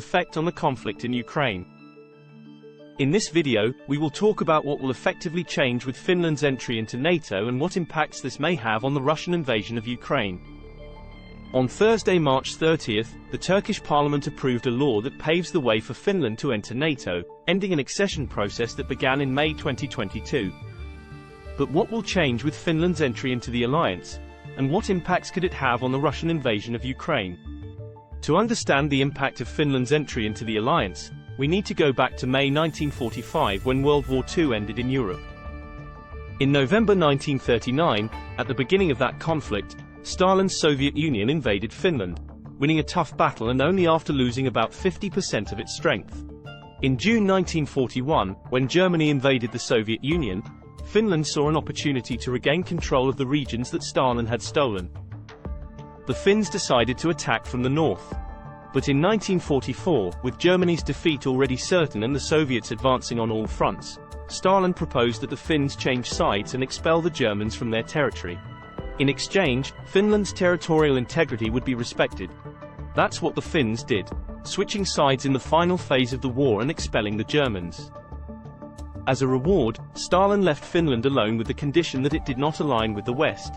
effect on the conflict in Ukraine. In this video, we will talk about what will effectively change with Finland's entry into NATO and what impacts this may have on the Russian invasion of Ukraine. On Thursday, March 30th, the Turkish parliament approved a law that paves the way for Finland to enter NATO, ending an accession process that began in May 2022. But what will change with Finland's entry into the alliance, and what impacts could it have on the Russian invasion of Ukraine? To understand the impact of Finland's entry into the alliance, we need to go back to May 1945 when World War II ended in Europe. In November 1939, at the beginning of that conflict, Stalin's Soviet Union invaded Finland, winning a tough battle and only after losing about 50% of its strength. In June 1941, when Germany invaded the Soviet Union, Finland saw an opportunity to regain control of the regions that Stalin had stolen. The Finns decided to attack from the north. But in 1944, with Germany's defeat already certain and the Soviets advancing on all fronts, Stalin proposed that the Finns change sides and expel the Germans from their territory. In exchange, Finland's territorial integrity would be respected. That's what the Finns did, switching sides in the final phase of the war and expelling the Germans. As a reward, Stalin left Finland alone with the condition that it did not align with the West.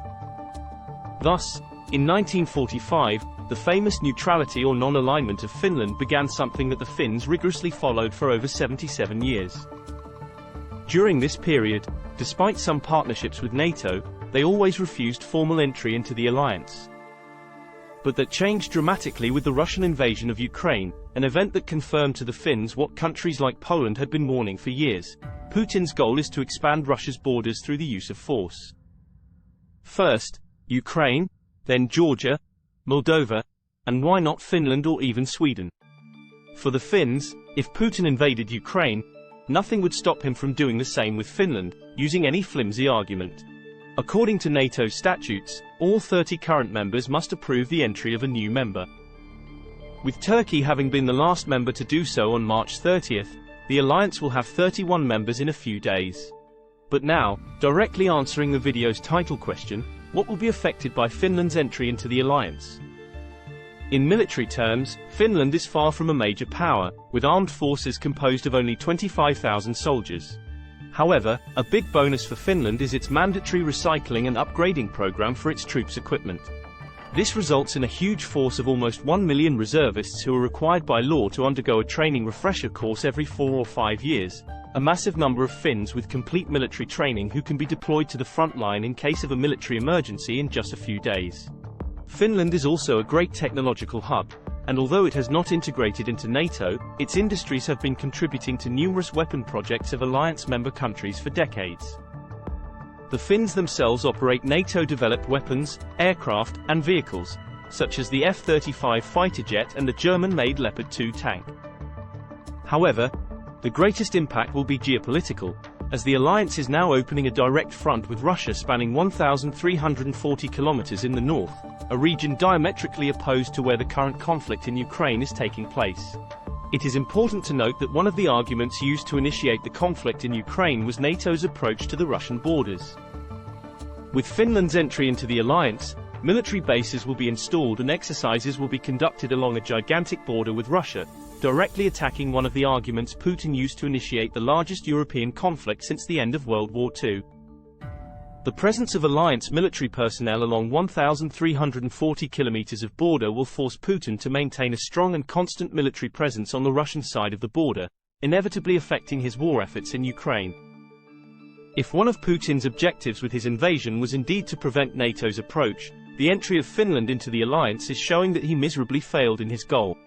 Thus, in 1945, the famous neutrality or non-alignment of Finland began, something that the Finns rigorously followed for over 77 years. During this period, despite some partnerships with NATO, they always refused formal entry into the alliance. But that changed dramatically with the Russian invasion of Ukraine, an event that confirmed to the Finns what countries like Poland had been warning for years: Putin's goal is to expand Russia's borders through the use of force. First, Ukraine, then Georgia, Moldova, and why not Finland or even Sweden? For the Finns, if Putin invaded Ukraine, nothing would stop him from doing the same with Finland, using any flimsy argument. According to NATO statutes, all 30 current members must approve the entry of a new member. With Turkey having been the last member to do so on March 30th, the alliance will have 31 members in a few days. But now, directly answering the video's title question, what will be affected by Finland's entry into the alliance? In military terms, Finland is far from a major power, with armed forces composed of only 25,000 soldiers. However, a big bonus for Finland is its mandatory recycling and upgrading program for its troops' equipment. This results in a huge force of almost 1 million reservists who are required by law to undergo a training refresher course every 4 or 5 years, a massive number of Finns with complete military training who can be deployed to the front line in case of a military emergency in just a few days. Finland is also a great technological hub, and although it has not integrated into NATO, its industries have been contributing to numerous weapon projects of alliance member countries for decades. The Finns themselves operate NATO-developed weapons, aircraft, and vehicles, such as the F-35 fighter jet and the German-made Leopard 2 tank. However, the greatest impact will be geopolitical, as the alliance is now opening a direct front with Russia spanning 1,340 kilometers in the north, a region diametrically opposed to where the current conflict in Ukraine is taking place. It is important to note that one of the arguments used to initiate the conflict in Ukraine was NATO's approach to the Russian borders. With Finland's entry into the alliance, military bases will be installed and exercises will be conducted along a gigantic border with Russia, directly attacking one of the arguments Putin used to initiate the largest European conflict since the end of World War II. The presence of alliance military personnel along 1,340 kilometers of border will force Putin to maintain a strong and constant military presence on the Russian side of the border, inevitably affecting his war efforts in Ukraine. If one of Putin's objectives with his invasion was indeed to prevent NATO's approach, the entry of Finland into the alliance is showing that he miserably failed in his goal.